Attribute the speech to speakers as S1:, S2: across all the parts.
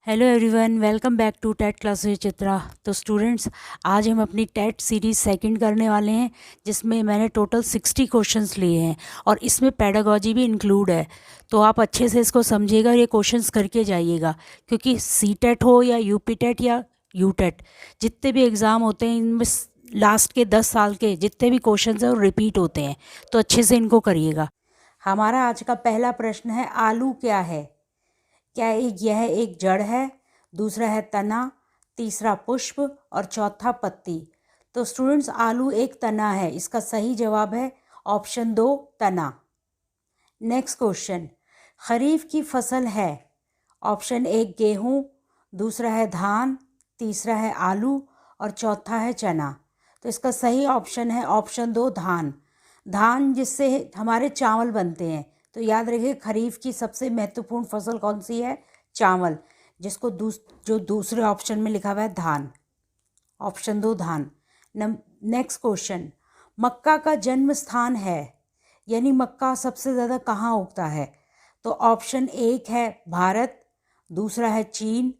S1: Hello everyone, welcome back to TET class with Chitra. तो students, आज हम अपनी टेट सीरीज़ सेकंड करने वाले हैं, जिसमें मैंने टोटल 60 क्वेश्चंस लिए हैं और इसमें पेडागॉजी भी इंक्लूड है। तो आप अच्छे से इसको समझिएगा और ये क्वेश्चंस करके जाइएगा, क्योंकि सी टेट हो या यूपी टेट या यू टेट, जितने भी एग्ज़ाम होते हैं इनमें लास्ट के 10 साल के जितने भी क्वेश्चन हैं वो रिपीट होते हैं। तो अच्छे से इनको करिएगा। हमारा आज का पहला प्रश्न है, आलू क्या है? क्या यह एक जड़ है? दूसरा है तना, तीसरा पुष्प और चौथा पत्ती। तो स्टूडेंट्स, आलू एक तना है, इसका सही जवाब है ऑप्शन 2 तना। नेक्स्ट क्वेश्चन, खरीफ की फसल है? ऑप्शन 1 गेहूँ, दूसरा है धान, तीसरा है आलू और चौथा है चना। तो इसका सही ऑप्शन है ऑप्शन 2 धान। धान जिससे हमारे चावल बनते हैं। तो याद रखिए, खरीफ की सबसे महत्वपूर्ण फसल कौन सी है? चावल, जिसको जो दूसरे ऑप्शन में लिखा हुआ है धान। ऑप्शन 2 धान। नेक्स्ट क्वेश्चन, मक्का का जन्म स्थान है, यानी मक्का सबसे ज़्यादा कहाँ उगता है? तो ऑप्शन 1 है भारत, दूसरा है चीन,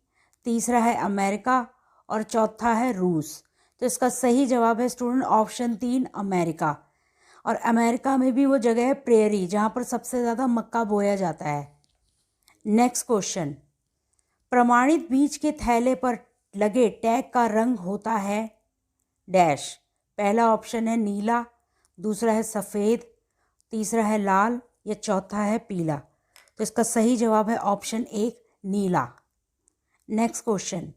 S1: तीसरा है अमेरिका और चौथा है रूस। तो इसका सही जवाब है स्टूडेंट ऑप्शन 3 अमेरिका। और अमेरिका में भी वो जगह है प्रेयरी, जहाँ पर सबसे ज़्यादा मक्का बोया जाता है। नेक्स्ट क्वेश्चन, प्रमाणित बीज के थैले पर लगे टैग का रंग होता है डैश। पहला ऑप्शन है नीला, दूसरा है सफ़ेद, तीसरा है लाल या चौथा है पीला। तो इसका सही जवाब है ऑप्शन 1 नीला। नेक्स्ट क्वेश्चन,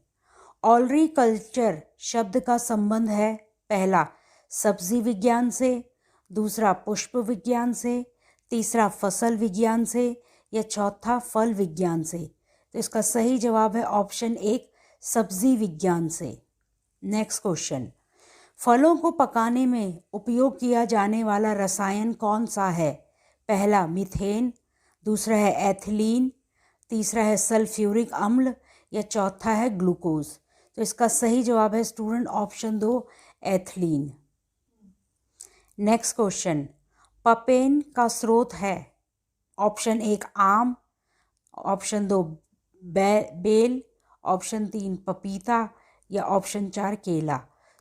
S1: ऑलरीकल्चर शब्द का संबंध है पहला सब्जी विज्ञान से, दूसरा पुष्प विज्ञान से, तीसरा फसल विज्ञान से या चौथा फल विज्ञान से। तो इसका सही जवाब है ऑप्शन 1 सब्जी विज्ञान से। नेक्स्ट क्वेश्चन, फलों को पकाने में उपयोग किया जाने वाला रसायन कौन सा है? पहला मीथेन, दूसरा है एथिलीन, तीसरा है सल्फ्यूरिक अम्ल या चौथा है ग्लूकोज। तो इसका सही जवाब है student option 2 ethylene. Next question, papain का स्रोत है? ऑप्शन 1 आम, ऑप्शन 2 बेल, ऑप्शन 3 पपीता या ऑप्शन 4 केला।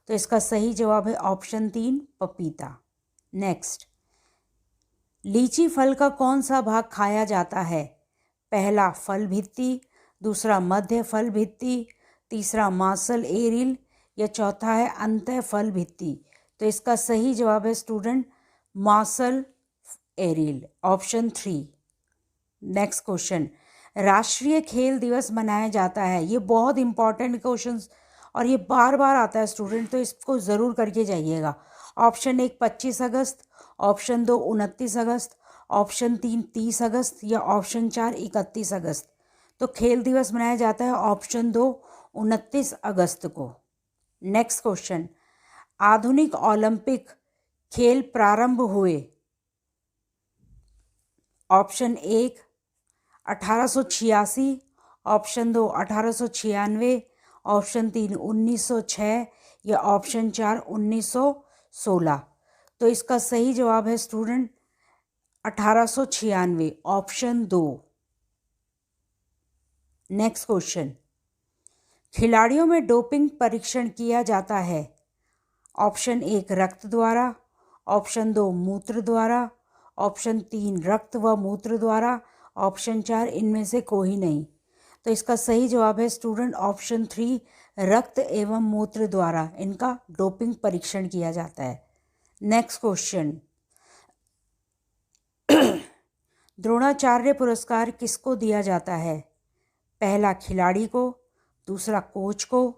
S1: तो इसका सही जवाब है ऑप्शन 3 पपीता। नेक्स्ट, लीची फल का कौन सा भाग खाया जाता है? पहला फल भित्ति, दूसरा मध्य फल भित्ति, तीसरा मासल एरिल या चौथा है अंतः फल भित्ति। तो इसका सही जवाब है स्टूडेंट मासल एरिल, ऑप्शन 3। नेक्स्ट क्वेश्चन, राष्ट्रीय खेल दिवस मनाया जाता है। ये बहुत इंपॉर्टेंट क्वेश्चन और ये बार बार आता है स्टूडेंट, तो इसको ज़रूर करके जाइएगा। ऑप्शन 1 25 अगस्त, ऑप्शन 2 29 अगस्त, ऑप्शन 3 30 अगस्त या ऑप्शन 4 31 अगस्त। तो खेल दिवस मनाया जाता है ऑप्शन 2 29 अगस्त को। नेक्स्ट क्वेश्चन, आधुनिक ओलंपिक खेल प्रारंभ हुए? ऑप्शन 1 1886, ऑप्शन 2 1896, ऑप्शन 3 1906 या ऑप्शन 4 1916। तो इसका सही जवाब है स्टूडेंट 1896, ऑप्शन 2। नेक्स्ट क्वेश्चन, खिलाड़ियों में डोपिंग परीक्षण किया जाता है? ऑप्शन 1 रक्त द्वारा, ऑप्शन 2 मूत्र द्वारा, ऑप्शन 3 रक्त व मूत्र द्वारा, ऑप्शन 4 इनमें से कोई नहीं। तो इसका सही जवाब है स्टूडेंट ऑप्शन 3 रक्त एवं मूत्र द्वारा इनका डोपिंग परीक्षण किया जाता है। नेक्स्ट क्वेश्चन, द्रोणाचार्य पुरस्कार किसको दिया जाता है? पहला खिलाड़ी को, दूसरा कोच को,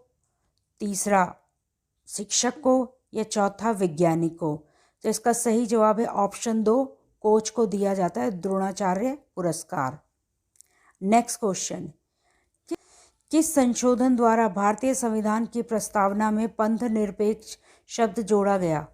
S1: तीसरा शिक्षक को या चौथा वैज्ञानिक को। तो इसका सही जवाब है ऑप्शन 2 कोच को दिया जाता है द्रोणाचार्य पुरस्कार। नेक्स्ट क्वेश्चन, किस संशोधन द्वारा भारतीय संविधान की प्रस्तावना में पंथ निरपेक्ष शब्द जोड़ा गया?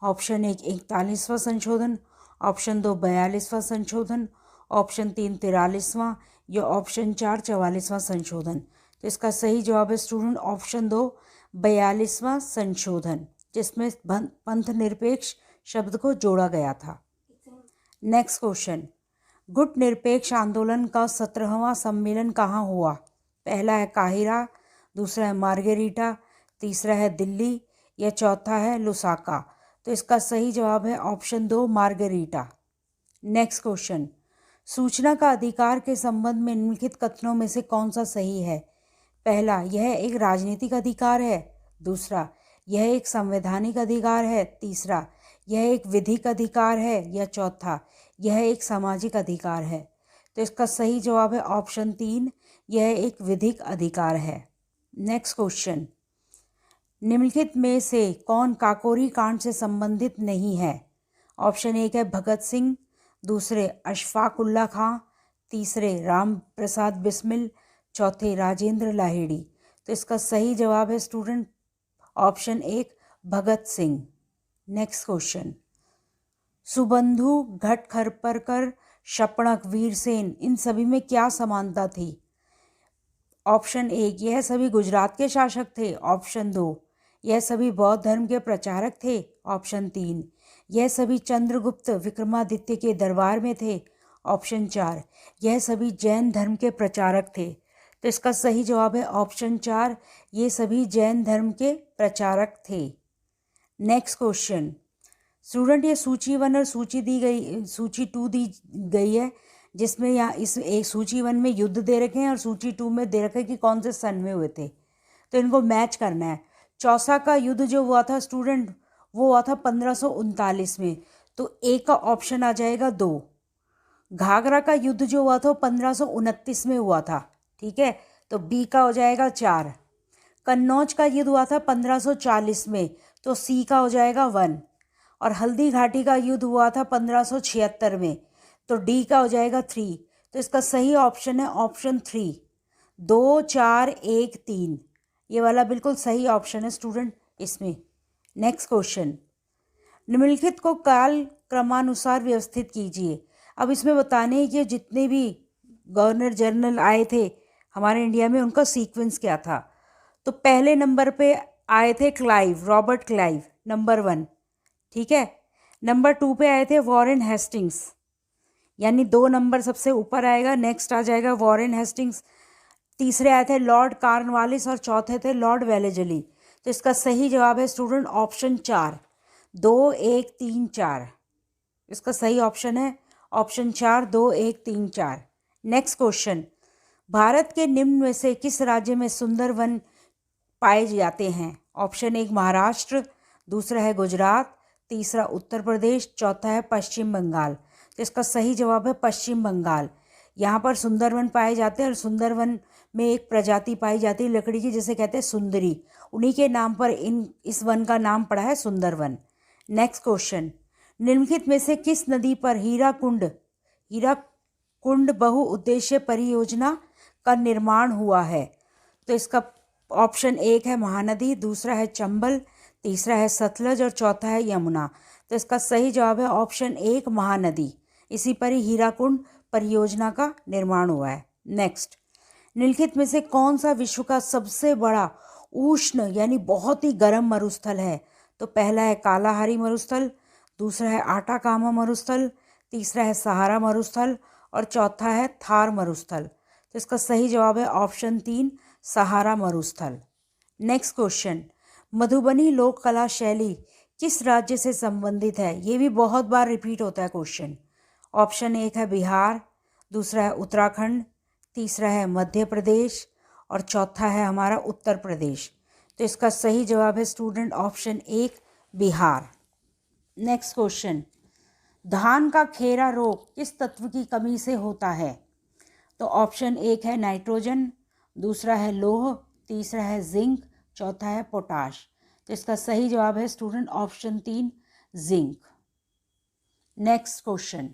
S1: ऑप्शन 1 41वां संशोधन, ऑप्शन 2 42वां संशोधन, ऑप्शन 3 43वां या ऑप्शन 4 44वां संशोधन। तो इसका सही जवाब है स्टूडेंट ऑप्शन 2 42वां संशोधन, जिसमें पंथ निरपेक्ष शब्द को जोड़ा गया था। नेक्स्ट क्वेश्चन, गुट निरपेक्ष आंदोलन का 17वां सम्मेलन कहाँ हुआ? पहला है काहिरा, दूसरा है मार्गेरिटा, तीसरा है दिल्ली या चौथा है लुसाका। तो इसका सही जवाब है ऑप्शन 2 मार्गेरिटा। नेक्स्ट क्वेश्चन, सूचना का अधिकार के संबंध में निम्नलिखित कथनों में से कौन सा सही है? पहला, यह एक राजनीतिक अधिकार है। दूसरा, यह एक संवैधानिक अधिकार है। तीसरा, यह एक विधिक अधिकार है। या चौथा, यह एक सामाजिक अधिकार है। तो इसका सही जवाब है ऑप्शन 3, यह एक विधिक अधिकार है। नेक्स्ट क्वेश्चन, निम्नलिखित में से कौन काकोरी कांड से संबंधित नहीं है? ऑप्शन 1 है भगत सिंह, दूसरे अशफाक उल्ला खां, तीसरे राम प्रसाद बिस्मिल, चौथे राजेंद्र लाहिड़ी। तो इसका सही जवाब है student option 1 Bhagat Singh. Next question, Subandhu, घटखरपरकर, शपणक, Virsen, इन सभी में क्या समानता थी? ऑप्शन 1, यह सभी गुजरात के शासक थे। ऑप्शन 2, यह सभी बौद्ध धर्म के प्रचारक थे। ऑप्शन 3, यह सभी चंद्रगुप्त विक्रमादित्य के दरबार में थे। ऑप्शन 4, यह सभी जैन धर्म के प्रचारक थे। तो इसका सही जवाब है ऑप्शन 4, ये सभी जैन धर्म के प्रचारक थे। नेक्स्ट क्वेश्चन, स्टूडेंट ये सूची 1 और सूची 2 दी गई है, जिसमें यहाँ इस एक सूची 1 में युद्ध दे रखे हैं और सूची 2 में दे रखे हैं कि कौन से सन में हुए थे। तो इनको मैच करना है। चौसा का युद्ध जो हुआ था स्टूडेंट, वो हुआ था 1539 में। तो ए का ऑप्शन आ जाएगा 2। घाघरा का युद्ध जो हुआ था 1529 में हुआ था। ठीक है, तो बी का हो जाएगा 4। कन्नौज का युद्ध हुआ था 1540 में, तो सी का हो जाएगा 1। और हल्दी घाटी का युद्ध हुआ था 1576 में, तो डी का हो जाएगा 3। तो इसका सही ऑप्शन है ऑप्शन 3, 2, 4, 1, 3। ये वाला बिल्कुल सही ऑप्शन है स्टूडेंट इसमें। नेक्स्ट क्वेश्चन, निम्नलिखित को काल क्रमानुसार व्यवस्थित कीजिए। अब इसमें बताने कि जितने भी गवर्नर जनरल आए थे हमारे इंडिया में, उनका सीक्वेंस क्या था। तो पहले नंबर पे आए थे क्लाइव, रॉबर्ट क्लाइव, नंबर 1। ठीक है, नंबर 2 पे आए थे वॉरेन हेस्टिंग्स, यानी 2 नंबर सबसे ऊपर आएगा। नेक्स्ट आ जाएगा वॉरेन हेस्टिंग्स। तीसरे आए थे लॉर्ड कॉर्नवालिस और चौथे थे लॉर्ड वेलेजली। तो इसका सही जवाब है स्टूडेंट ऑप्शन 4, 2, 1, 3, 4। इसका सही ऑप्शन है ऑप्शन 4, 2, 1, 3, 4। नेक्स्ट क्वेश्चन, भारत के निम्न में से किस राज्य में सुंदर वन पाए जाते हैं? ऑप्शन 1 महाराष्ट्र, दूसरा है गुजरात, तीसरा उत्तर प्रदेश, चौथा है पश्चिम बंगाल। तो इसका सही जवाब है पश्चिम बंगाल। यहाँ पर सुंदरवन पाए जाते हैं और सुंदरवन में एक प्रजाति पाई जाती है लकड़ी की, जिसे कहते हैं सुंदरी। उन्हीं के नाम पर इस वन का नाम पड़ा है सुंदरवन। नेक्स्ट क्वेश्चन, निम्नलिखित में से किस नदी पर हीराकुंड बहुउद्देश्य परियोजना का निर्माण हुआ है? तो इसका ऑप्शन 1 है महानदी, दूसरा है चंबल, तीसरा है सतलज और चौथा है यमुना। तो इसका सही जवाब है ऑप्शन 1 महानदी। इसी पर ही हीराकुंड परियोजना का निर्माण हुआ है। नेक्स्ट, निम्नलिखित में से कौन सा विश्व का सबसे बड़ा उष्ण यानी बहुत ही गर्म मरुस्थल है? तो पहला है कालाहारी मरुस्थल, दूसरा है आटाकामा मरुस्थल, तीसरा है सहारा मरुस्थल और चौथा है थार मरुस्थल। तो इसका सही जवाब है ऑप्शन 3 सहारा मरुस्थल। नेक्स्ट क्वेश्चन, मधुबनी लोक कला शैली किस राज्य से संबंधित है? ये भी बहुत बार रिपीट होता है क्वेश्चन। ऑप्शन 1 है बिहार, दूसरा है उत्तराखंड, तीसरा है मध्य प्रदेश और चौथा है हमारा उत्तर प्रदेश। तो इसका सही जवाब है student option 1 Bihar. Next question, धान का खेरा रोग किस तत्व की कमी से होता है? तो ऑप्शन 1 है नाइट्रोजन, दूसरा है लौह, तीसरा है जिंक, चौथा है पोटाश। तो इसका सही जवाब है student option 3 zinc. Next question,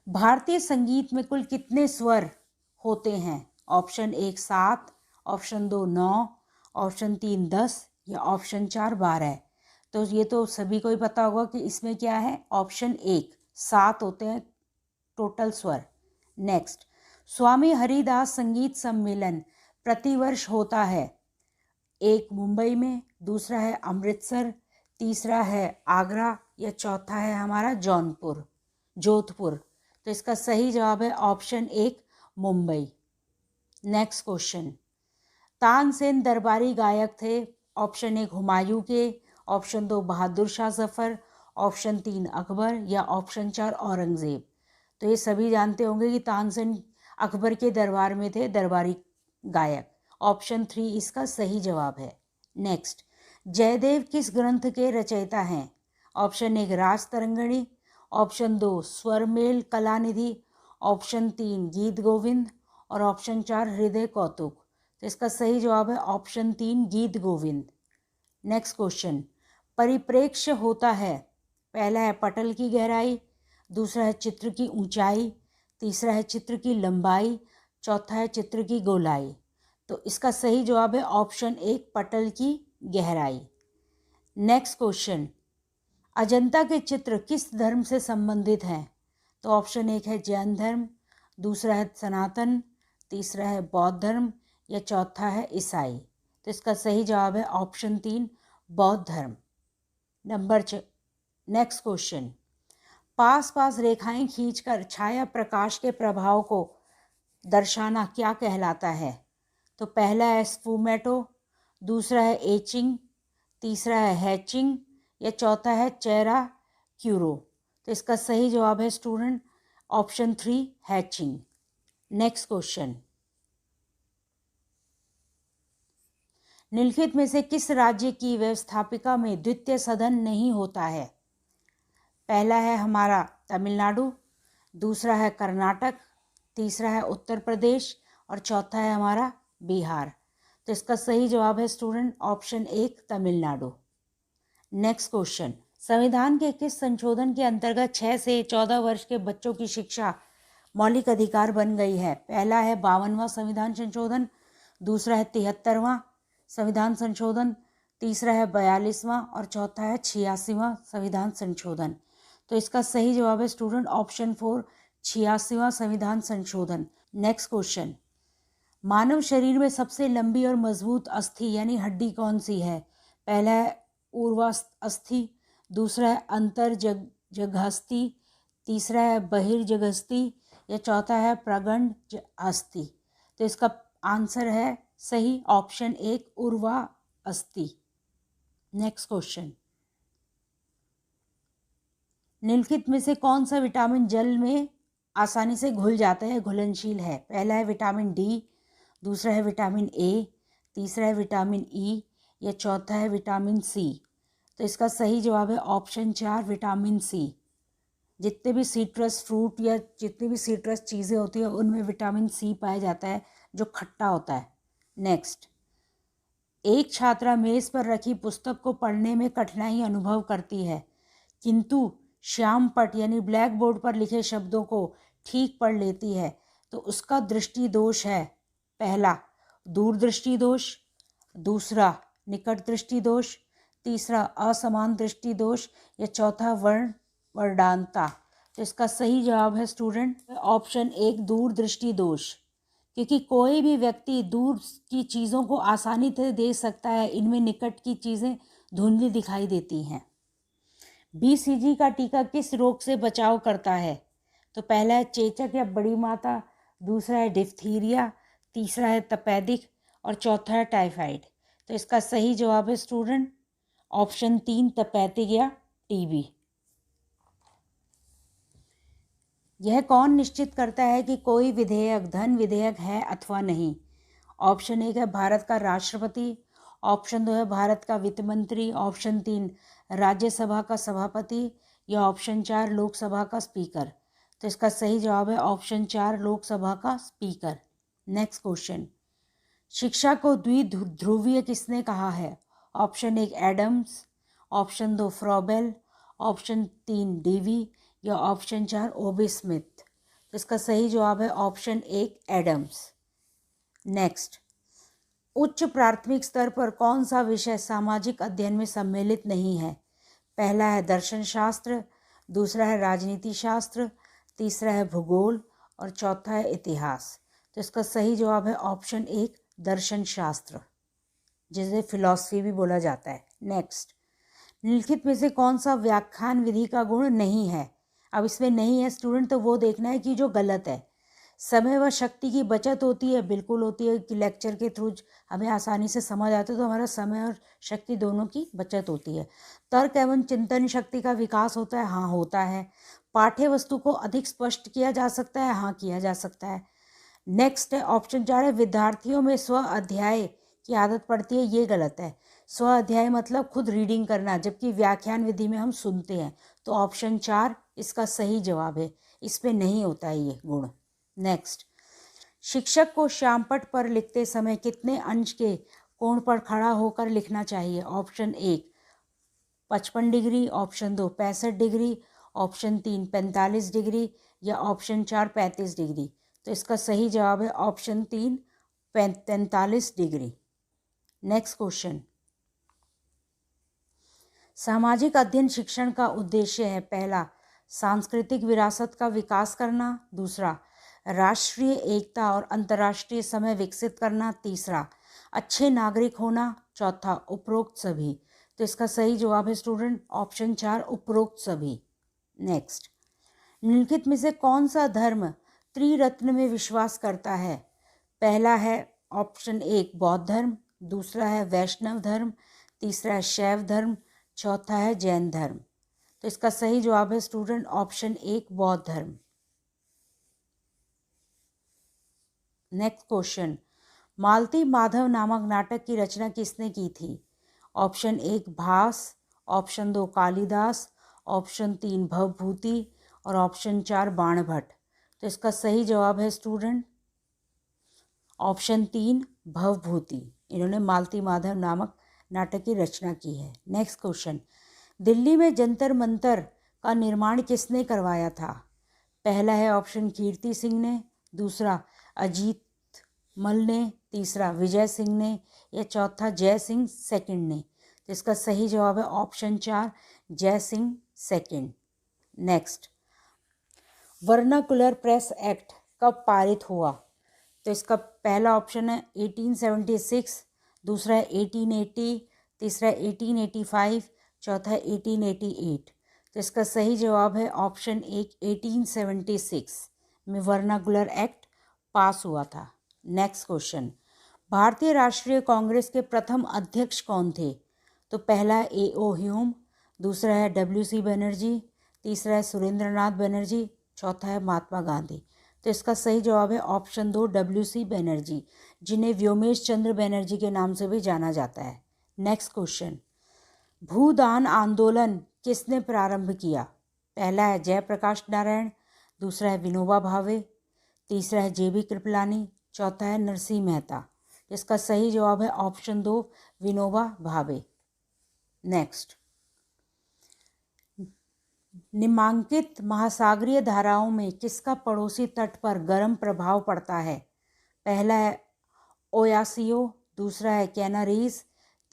S1: भारतीय संगीत में कुल कितने स्वर होते हैं? ऑप्शन 1 7, ऑप्शन 2 9, ऑप्शन 3 10 या ऑप्शन 4 12। तो ये तो सभी को ही पता होगा कि इसमें क्या है, ऑप्शन 1 7 होते हैं टोटल स्वर। नेक्स्ट, स्वामी हरिदास संगीत सम्मेलन प्रतिवर्ष होता है? एक मुंबई में, दूसरा है अमृतसर, तीसरा है आगरा या चौथा है हमारा जोधपुर। तो इसका सही जवाब है option 1 Mumbai. Next question, Tansen दरबारी गायक थे? ऑप्शन 1 हुमायूं के, ऑप्शन 2 बहादुर शाह जफ़र, ऑप्शन 3 अकबर या ऑप्शन 4 औरंगज़ेब। तो ये सभी जानते होंगे कि तानसेन अकबर के दरबार में थे दरबारी गायक। ऑप्शन 3 इसका सही जवाब है। नेक्स्ट, जयदेव किस ग्रंथ के रचयिता हैं? ऑप्शन 1 राज तरंगिणी, ऑप्शन 2 स्वरमेल कलानिधि, ऑप्शन 3 गीत गोविंद और ऑप्शन 4 हृदय कौतुक। तो इसका सही जवाब है ऑप्शन 3 गीत गोविंद। नेक्स्ट क्वेश्चन, परिप्रेक्ष्य होता है? पहला है पटल की गहराई, दूसरा है चित्र की ऊंचाई, तीसरा है चित्र की लंबाई, चौथा है चित्र की गोलाई। तो इसका सही जवाब है ऑप्शन 1 पटल की गहराई। नेक्स्ट क्वेश्चन, अजंता के चित्र किस धर्म से संबंधित हैं? तो ऑप्शन 1 है जैन धर्म, दूसरा है सनातन, तीसरा है बौद्ध धर्म या चौथा है ईसाई। तो इसका सही जवाब है ऑप्शन 3 बौद्ध धर्म। नेक्स्ट क्वेश्चन, पास पास रेखाएं खींचकर छाया प्रकाश के प्रभाव को दर्शाना क्या कहलाता है? तो पहला है स्फूमेटो, दूसरा है एचिंग, तीसरा है हैचिंग या चौथा है चेहरा क्यूरो। तो इसका सही जवाब है student option 3 hatching. Next question, निम्नलिखित में से किस राज्य की व्यवस्थापिका में द्वितीय सदन नहीं होता है? पहला है हमारा तमिलनाडु, दूसरा है कर्नाटक, तीसरा है उत्तर प्रदेश और चौथा है हमारा बिहार। तो इसका सही जवाब है student option 1 Tamil Nadu. Next question, संविधान के किस संशोधन के अंतर्गत 6 से 14 वर्ष के बच्चों की शिक्षा मौलिक अधिकार बन गई है? पहला है 52वां संविधान संशोधन, दूसरा है 73वां संविधान संशोधन, तीसरा है 42वां और चौथा है 86वां संविधान संशोधन। तो इसका सही जवाब है स्टूडेंट ऑप्शन 4 86वां संविधान संशोधन। नेक्स्ट क्वेश्चन, मानव शरीर में सबसे लंबी और मजबूत अस्थि यानी हड्डी कौन सी है? पहला है ऊर्ध्वास्थि, दूसरा है अंतर्जघस्थि, तीसरा है बहिर्जघस्थि या चौथा है प्रगंड अस्थि। तो इसका आंसर है सही ऑप्शन 1 ऊर्ध्वास्थि। नेक्स्ट क्वेश्चन, निम्नलिखित में से कौन सा विटामिन जल में आसानी से घुल जाता है, घुलनशील है? पहला है विटामिन डी, दूसरा है विटामिन ए, तीसरा है विटामिन ई या चौथा है विटामिन सी। तो इसका सही जवाब है ऑप्शन 4 विटामिन सी। जितने भी सिट्रस फ्रूट या जितनी भी सिट्रस चीज़ें होती हैं उनमें विटामिन सी पाया जाता है जो खट्टा होता है। नेक्स्ट, एक छात्रा मेज़ पर रखी पुस्तक को पढ़ने में कठिनाई अनुभव करती है किंतु श्याम पट यानी ब्लैक बोर्ड पर लिखे शब्दों को ठीक पढ़ लेती है, तो उसका दृष्टि दोष है? पहला दूरदृष्टि दोष, दूसरा निकट दृष्टि दोष, तीसरा असमान दृष्टि दोष या चौथा वर्णांता। तो इसका सही जवाब है स्टूडेंट ऑप्शन 1 दूरदृष्टि दोष, क्योंकि कोई भी व्यक्ति दूर की चीज़ों को आसानी से देख सकता है, इनमें निकट की चीज़ें धुंधली दिखाई देती हैं। BCG का टीका किस रोग से बचाव करता है? तो पहला है चेचक या बड़ी माता, दूसरा है डिप्थीरिया, तीसरा है तपेदिक और चौथा है टाइफाइड। तो इसका सही जवाब है स्टूडेंट ऑप्शन 3 तपेदिक या टीबी। यह कौन निश्चित करता है कि कोई विधेयक धन विधेयक है अथवा नहीं? ऑप्शन 1 है भारत का राष्ट्रपति, ऑप्शन 2 है भारत का वित्त मंत्री, ऑप्शन 3 राज्यसभा का सभापति या ऑप्शन 4 लोकसभा का स्पीकर। तो इसका सही जवाब है ऑप्शन 4 लोकसभा का स्पीकर। नेक्स्ट क्वेश्चन, शिक्षा को द्विध्रुवीय किसने कहा है? Option 1 Adams, option 2 Froebel, option 3 Dewey या ऑप्शन 4 ओबी स्मिथ। तो इसका सही जवाब है ऑप्शन 1 एडम्स। नेक्स्ट, उच्च प्राथमिक स्तर पर कौन सा विषय सामाजिक अध्ययन में सम्मिलित नहीं है? पहला है दर्शन शास्त्र, दूसरा है राजनीति शास्त्र, तीसरा है भूगोल और चौथा है इतिहास। तो इसका सही जवाब है ऑप्शन 1 दर्शन शास्त्र, जिसे फिलॉसफी भी बोला जाता है। नेक्स्ट, निम्नलिखित में से कौन सा व्याख्यान विधि का गुण नहीं है? अब इसमें नहीं है स्टूडेंट, तो वो देखना है कि जो गलत है। समय व शक्ति की बचत होती है, बिल्कुल होती है कि लेक्चर के थ्रू हमें आसानी से समझ आता है, तो हमारा समय और शक्ति दोनों की बचत होती है। तर्क एवं चिंतन शक्ति का विकास होता है, हाँ होता है। पाठ्य वस्तु को अधिक स्पष्ट किया जा सकता है, हाँ किया जा सकता है। नेक्स्ट है ऑप्शन 4 है विद्यार्थियों में स्व अध्याय की आदत पड़ती है, ये गलत है। स्व अध्याय मतलब खुद रीडिंग करना, जबकि व्याख्यान विधि में हम सुनते हैं, तो ऑप्शन 4 इसका सही जवाब है, इसमें नहीं होता है ये गुण। नेक्स्ट, शिक्षक को श्यामपट्ट पर लिखते समय कितने अंश के कोण पर खड़ा होकर लिखना चाहिए? Option 1 55 degree, option 2 65 degree, option 3 45 degree या ऑप्शन 4 35 डिग्री। तो इसका सही जवाब है ऑप्शन 3 45 डिग्री। नेक्स्ट क्वेश्चन, सामाजिक अध्ययन शिक्षण का उद्देश्य है, पहला सांस्कृतिक विरासत का विकास करना, दूसरा राष्ट्रीय एकता और अंतर्राष्ट्रीय समय विकसित करना, तीसरा अच्छे नागरिक होना, चौथा उपरोक्त सभी। तो इसका सही जवाब है स्टूडेंट ऑप्शन 4 उपरोक्त सभी। नेक्स्ट, निम्नलिखित में से कौन सा धर्म त्रिरत्न में विश्वास करता है? पहला है ऑप्शन 1 बौद्ध धर्म, दूसरा है वैष्णव धर्म, तीसरा है शैव धर्म, चौथा है जैन धर्म। तो इसका सही जवाब है स्टूडेंट ऑप्शन 1 बौद्ध धर्म। नेक्स्ट क्वेश्चन, मालती माधव नामक नाटक की रचना किसने की थी? ऑप्शन 1 भास, ऑप्शन 2 कालिदास, ऑप्शन 3 भवभूति और ऑप्शन 4 बाणभट्ट। तो इसका सही जवाब है स्टूडेंट ऑप्शन 3 भवभूति। इन्होंने मालती माधव नामक नाटक की रचना की है। नेक्स्ट क्वेश्चन, दिल्ली में जंतर मंतर का निर्माण किसने करवाया था? पहला है ऑप्शन कीर्ति सिंह ने, दूसरा अजीत मल ने, तीसरा विजय सिंह ने या चौथा जय सिंह सेकंड ने। तो इसका सही जवाब है ऑप्शन 4 जय Singh second. Next, vernacular press act कब पारित हुआ? तो इसका पहला ऑप्शन है 1876, दूसरा है 1880, तीसरा है 1885, चौथा है 1888। तो इसका सही जवाब है ऑप्शन 1 1876 में वर्नाकुलर एक्ट पास हुआ था। नेक्स्ट क्वेश्चन, भारतीय राष्ट्रीय कांग्रेस के प्रथम अध्यक्ष कौन थे? तो पहला है A.O. ह्यूम, दूसरा है W.C. बनर्जी, तीसरा है सुरेंद्रनाथ बनर्जी, चौथा है महात्मा गांधी। तो इसका सही जवाब है ऑप्शन 2 W.C. बनर्जी, जिन्हें व्योमेश चंद्र बनर्जी के नाम से भी जाना जाता है। नेक्स्ट क्वेश्चन, भूदान आंदोलन किसने प्रारंभ किया? पहला है जयप्रकाश नारायण, दूसरा है विनोबा भावे, तीसरा है J.B. कृपलानी, चौथा है नरसिंह मेहता। इसका सही जवाब है ऑप्शन 2 विनोबा भावे। नेक्स्ट, निम्नांकित महासागरीय धाराओं में किसका पड़ोसी तट पर गर्म प्रभाव पड़ता है? पहला है ओयासियो, दूसरा है कैनारीज,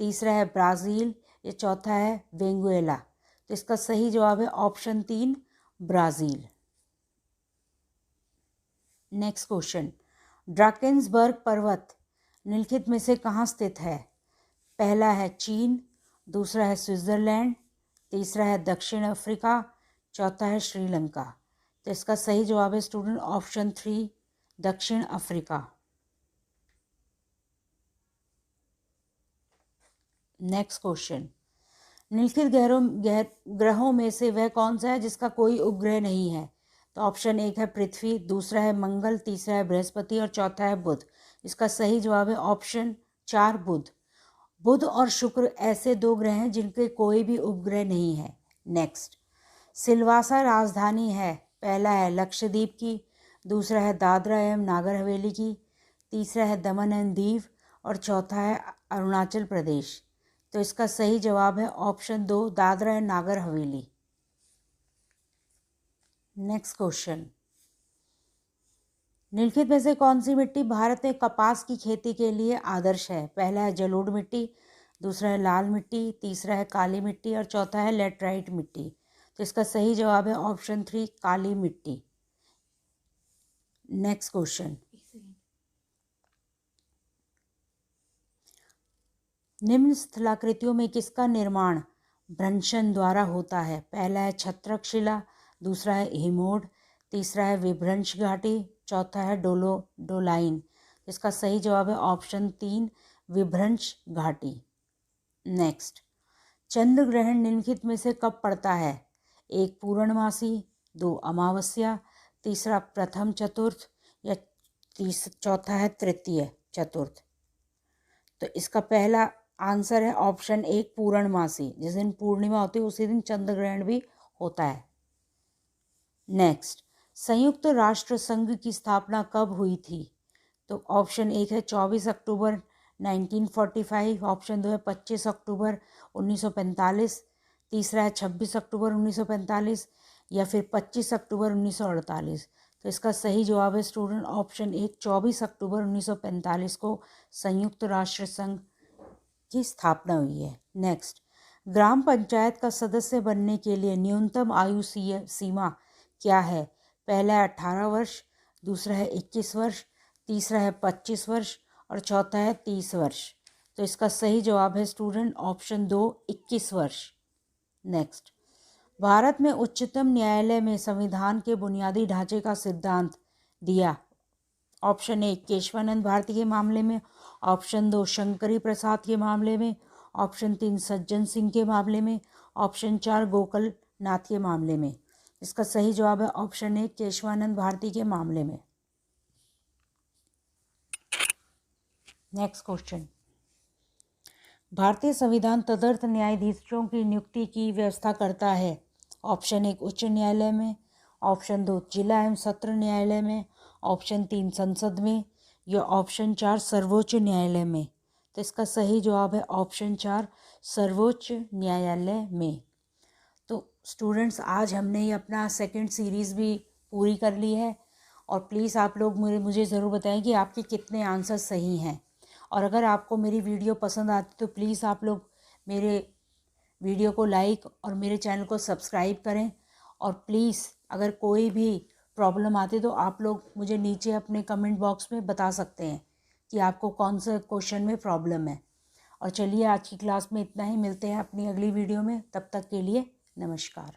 S1: तीसरा है ब्राज़ील या चौथा है वेंगुएला। तो इसका सही जवाब है option 3 Brazil. Next question, Drakensberg पर्वत निम्नलिखित में से कहाँ स्थित है? पहला है चीन, दूसरा है स्विट्ज़रलैंड, तीसरा है दक्षिण अफ्रीका, चौथा है श्रीलंका। तो इसका सही जवाब है स्टूडेंट ऑप्शन 3 दक्षिण अफ्रीका। नेक्स्ट क्वेश्चन, निम्नलिखित ग्रहों में से वह कौन सा है जिसका कोई उपग्रह नहीं है? तो ऑप्शन 1 है पृथ्वी, दूसरा है मंगल, तीसरा है बृहस्पति और चौथा है बुध। इसका सही जवाब है ऑप्शन 4 बुध। बुध और शुक्र ऐसे 2 ग्रह हैं जिनके कोई भी उपग्रह नहीं है। नेक्स्ट, सिलवासा राजधानी है? पहला है लक्षद्वीप की, दूसरा है दादरा एवं नागर हवेली की, तीसरा है दमन एवं दीव और चौथा है अरुणाचल प्रदेश। तो इसका सही जवाब है ऑप्शन 2 दादरा एवं नागर हवेली। नेक्स्ट क्वेश्चन, निम्नलिखित में से कौन सी मिट्टी भारत में कपास की खेती के लिए आदर्श है? पहला है जलोढ़ मिट्टी, दूसरा है लाल मिट्टी, तीसरा है काली मिट्टी और चौथा है लेटराइट मिट्टी। तो इसका सही जवाब है ऑप्शन 3 काली मिट्टी। नेक्स्ट क्वेश्चन, निम्न स्थलाकृतियों में किसका निर्माण भ्रंशन द्वारा होता है? पहला है छत्रक शिला, दूसरा है हिमोड, तीसरा है विभ्रंश घाटी, चौथा है डोलाइन। इसका सही जवाब है ऑप्शन 3 विभ्रंश घाटी। नेक्स्ट, चंद्र ग्रहण निम्नलिखित में से कब पड़ता है? 1 पूर्णमासी, 2 अमावस्या, तीसरा प्रथम चतुर्थ या चौथा है तृतीय चतुर्थ। तो इसका पहला आंसर है ऑप्शन 1 पूर्णमासी। जिस दिन पूर्णिमा होती है उसी दिन चंद्र ग्रहण भी होता है। नेक्स्ट, संयुक्त राष्ट्र संघ की स्थापना कब हुई थी? तो ऑप्शन 1 है 24 अक्टूबर 1945, ऑप्शन 2 है 25 अक्टूबर 1945, तीसरा है 26 अक्टूबर 1945 या फिर 25 अक्टूबर 1948। तो इसका सही जवाब है स्टूडेंट ऑप्शन 1 24 अक्टूबर 1945 को संयुक्त राष्ट्र संघ की स्थापना हुई है। नेक्स्ट, ग्राम पंचायत का सदस्य बनने के लिए न्यूनतम आयु सीमा क्या है? पहला है 18 वर्ष, दूसरा है 21 वर्ष, तीसरा है 25 वर्ष और चौथा है 30 वर्ष। तो इसका सही जवाब है स्टूडेंट ऑप्शन 2 21 वर्ष। नेक्स्ट, भारत में उच्चतम न्यायालय में संविधान के बुनियादी ढांचे का सिद्धांत दिया। ऑप्शन 1 केशवानंद भारती के मामले में, ऑप्शन 2 शंकरी प्रसाद के मामले में, ऑप्शन 3 सज्जन सिंह के मामले में, ऑप्शन 4 गोकुल नाथ के मामले में। इसका सही जवाब है ऑप्शन 1 केशवानंद भारती के मामले में। नेक्स्ट क्वेश्चन, भारतीय संविधान तदर्थ न्यायाधीशों की नियुक्ति की व्यवस्था करता है। ऑप्शन 1 उच्च न्यायालय में, ऑप्शन 2 जिला एवं सत्र न्यायालय में, ऑप्शन 3 संसद में या ऑप्शन 4 सर्वोच्च न्यायालय में। तो इसका सही जवाब है ऑप्शन 4 सर्वोच्च न्यायालय में। तो स्टूडेंट्स, आज हमने ये अपना सेकंड सीरीज़ भी पूरी कर ली है और प्लीज़ आप लोग मुझे ज़रूर बताएं कि आपके कितने आंसर सही हैं। और अगर आपको मेरी वीडियो पसंद आती तो प्लीज़ आप लोग मेरे वीडियो को लाइक और मेरे चैनल को सब्सक्राइब करें। और प्लीज़ अगर कोई भी प्रॉब्लम आती तो आप लोग मुझे नीचे अपने कमेंट बॉक्स में बता सकते हैं कि आपको कौन सा क्वेश्चन में प्रॉब्लम है। और चलिए आज की क्लास में इतना ही, मिलते हैं अपनी अगली वीडियो में। तब तक के लिए नमस्कार।